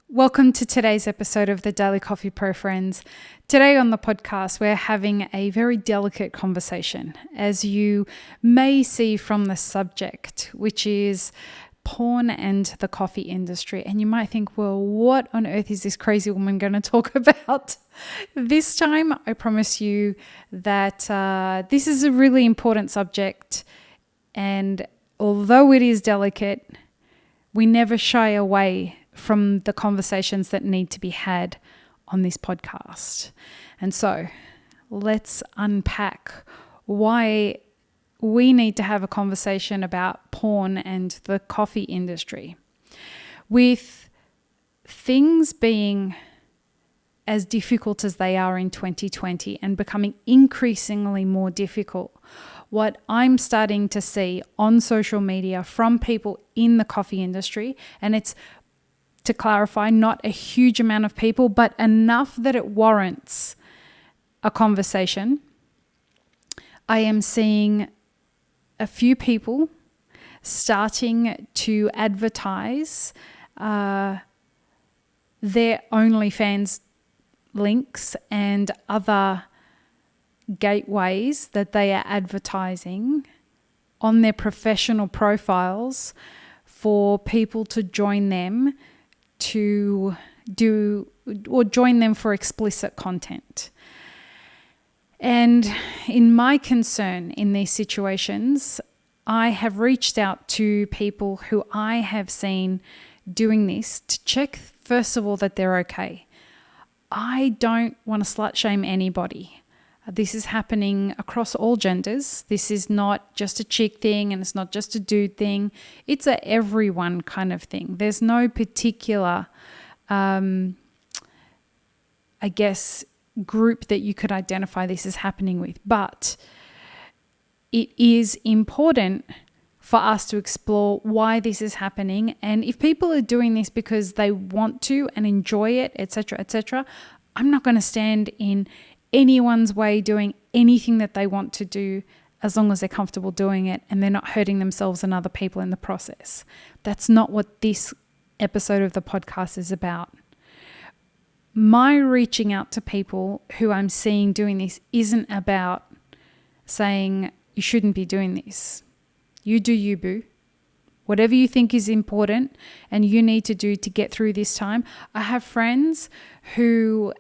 Welcome to today's episode of the Daily Coffee Pro Friends. Today on the podcast, we're having a very delicate conversation, as you may see from the subject, which is porn and the coffee industry. And you might think, well, what on earth is this crazy woman going to talk about? This time, I promise you that this is a really important subject. And although it is delicate, we never shy away from the conversations that need to be had on this podcast. And so let's unpack why we need to have a conversation about porn and the coffee industry. With things being as difficult as they are in 2020 and becoming increasingly more difficult, what I'm starting to see on social media from people in the coffee industry, and it's, to clarify, not a huge amount of people, but enough that it warrants a conversation. I am seeing a few people starting to advertise their OnlyFans links and other gateways that they are advertising on their professional profiles for people to join them to do or join them for explicit content. And in my concern in these situations, I have reached out to people who I have seen doing this to check, first of all, that they're okay. I don't want to slut shame anybody. This is happening across all genders. This is not just a chick thing and it's not just a dude thing. It's a everyone kind of thing. There's no particular, group that you could identify this as happening with. But it is important for us to explore why this is happening. And if people are doing this because they want to and enjoy it, etc., I'm not going to stand in anyone's way doing anything that they want to do as long as they're comfortable doing it and they're not hurting themselves and other people in the process. That's not what this episode of the podcast is about. My reaching out to people who I'm seeing doing this isn't about saying you shouldn't be doing this. You do you, boo. Whatever you think is important and you need to do to get through this time. I have friends who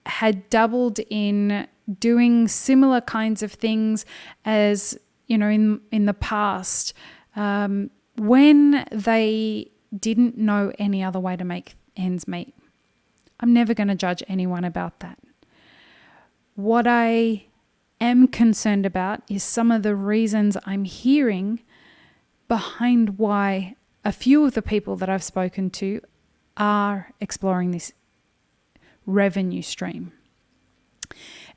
had dabbled in doing similar kinds of things as, in the past, when they didn't know any other way to make ends meet. I'm never going to judge anyone about that. What I am concerned about is some of the reasons I'm hearing behind why a few of the people that I've spoken to are exploring this revenue stream.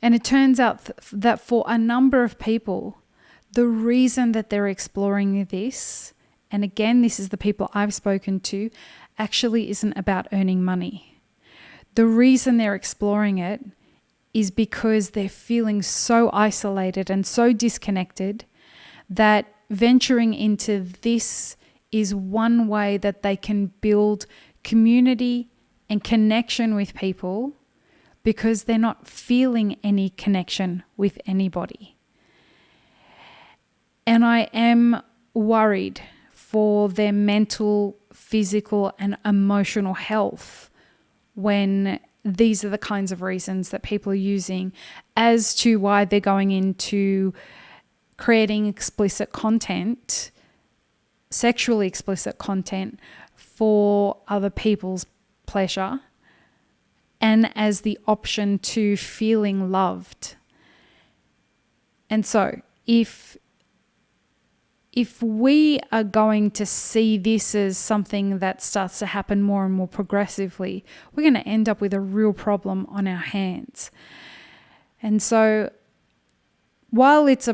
And it turns out that for a number of people, the reason that they're exploring this, and again, this is the people I've spoken to, actually isn't about earning money. The reason they're exploring it is because they're feeling so isolated and so disconnected that venturing into this is one way that they can build community and connection with people because they're not feeling any connection with anybody. And I am worried for their mental, physical, and emotional health when these are the kinds of reasons that people are using as to why they're going into creating explicit content, sexually explicit content for other people's pleasure and as the option to feeling loved. And so if we are going to see this as something that starts to happen more and more progressively, we're going to end up with a real problem on our hands. And so while it's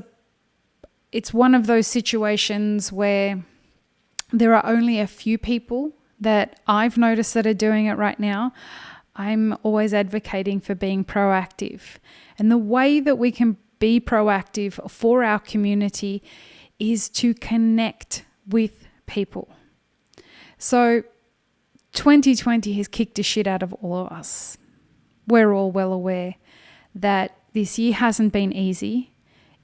one of those situations where there are only a few people that I've noticed that are doing it right now, I'm always advocating for being proactive. And the way that we can be proactive for our community is to connect with people. So 2020 has kicked the shit out of all of us. We're all well aware that this year hasn't been easy.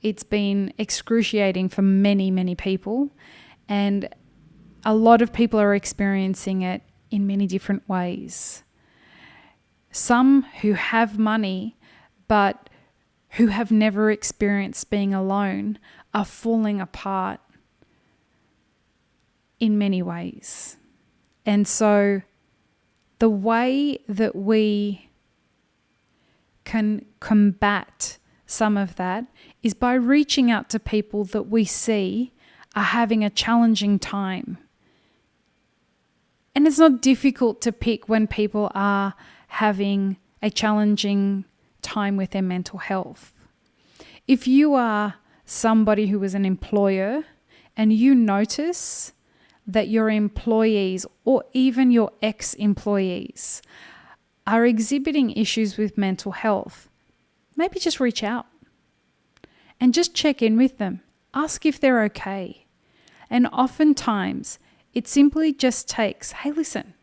It's been excruciating for many, many people. And a lot of people are experiencing it in many different ways. Some who have money, but who have never experienced being alone, are falling apart in many ways. And so the way that we can combat some of that is by reaching out to people that we see are having a challenging time. And it's not difficult to pick when people are having a challenging time with their mental health. If you are somebody who is an employer and you notice that your employees or even your ex-employees are exhibiting issues with mental health, maybe just reach out and just check in with them. Ask if they're okay. And oftentimes it simply just takes, hey, listen,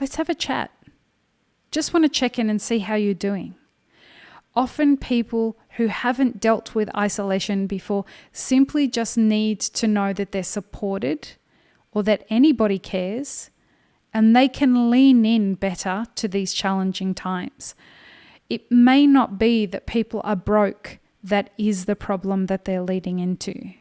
let's have a chat. Just want to check in and see how you're doing. Often people who haven't dealt with isolation before simply just need to know that they're supported or that anybody cares, and they can lean in better to these challenging times. It may not be that people are broke that is the problem that they're leading into,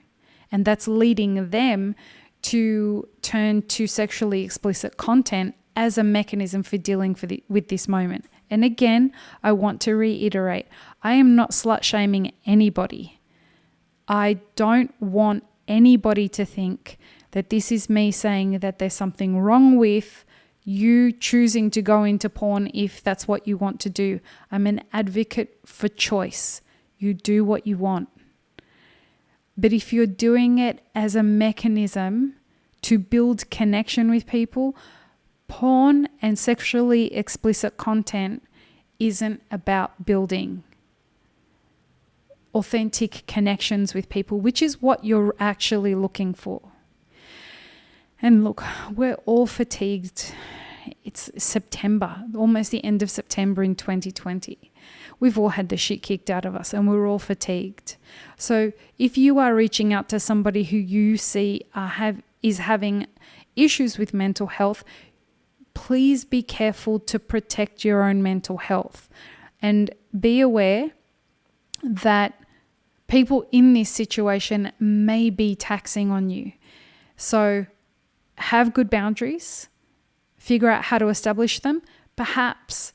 and that's leading them to turn to sexually explicit content as a mechanism for dealing with this moment. And again, I want to reiterate, I am not slut shaming anybody. I don't want anybody to think that this is me saying that there's something wrong with you choosing to go into porn if that's what you want to do. I'm an advocate for choice. You do what you want. But if you're doing it as a mechanism to build connection with people, porn and sexually explicit content isn't about building authentic connections with people, which is what you're actually looking for. And look, we're all fatigued. It's September, almost the end of September in 2020. We've all had the shit kicked out of us and we're all fatigued. So if you are reaching out to somebody who you see is having issues with mental health, please be careful to protect your own mental health and be aware that people in this situation may be taxing on you. So have good boundaries, figure out how to establish them. Perhaps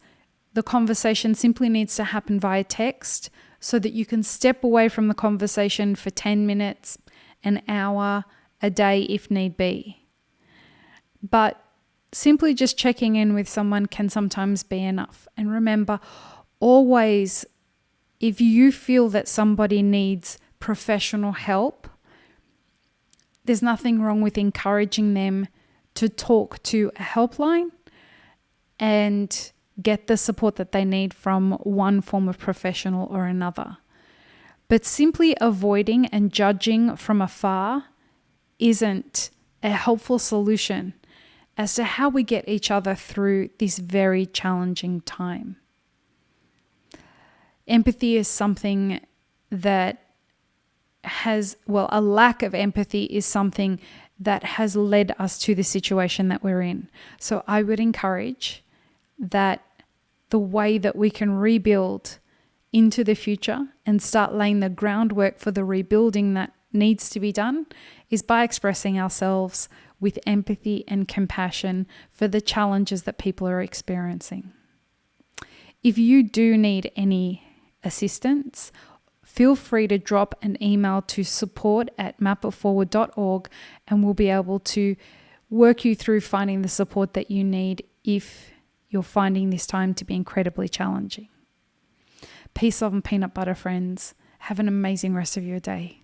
the conversation simply needs to happen via text so that you can step away from the conversation for 10 minutes, an hour, a day if need be. But simply just checking in with someone can sometimes be enough. And remember, always, if you feel that somebody needs professional help, there's nothing wrong with encouraging them to talk to a helpline and get the support that they need from one form of professional or another. But simply avoiding and judging from afar isn't a helpful solution as to how we get each other through this very challenging time. Empathy is something that a lack of empathy is something that has led us to the situation that we're in. So I would encourage that the way that we can rebuild into the future and start laying the groundwork for the rebuilding that needs to be done is by expressing ourselves with empathy and compassion for the challenges that people are experiencing. If you do need any assistance, feel free to drop an email to support@mapitforward.org and we'll be able to work you through finding the support that you need if you're finding this time to be incredibly challenging. Peace, love, and peanut butter, friends. Have an amazing rest of your day.